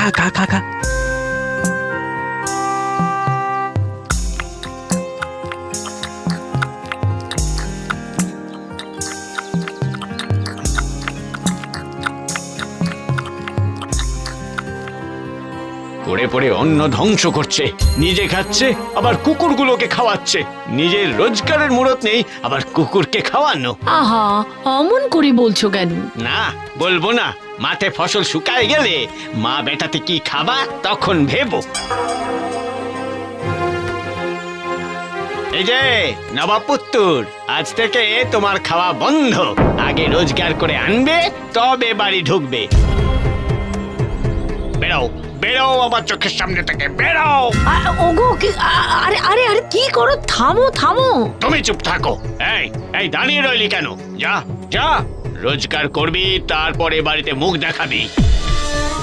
খা খা খা খা। পড়ে পড়ে অন্ন ধ্বংস করছে, নিজে খাচ্ছে আবার কুকুরগুলোকে খাওয়াচ্ছে। নিজের রোজগারের মুরত নেই, আবার কুকুরকে খাওয়ানো। আহা, অমন করে বলছো কেন? না, বলবো না। মাঠে ফসল শুকায় গেলে মা বেটাতে কি খাবা তখন ভেবো। এই যে নবাব পুত্তুর, আজ থেকে তোমার খাওয়া বন্ধ। আগে রোজগার করে আনবে, তবে বাড়ি ঢুকবে। বেরো বেরো আমার চোখের সামনে থেকে বেরো। ওগো, আরে আরে আরে কি করো? থামো থামো। তুমি চুপ থাকো। এই এই দাঁড়িয়ে রইলি কেন? যা যা, রোজগার করবি, তারপরে বাড়িতে মুখ দেখাবি।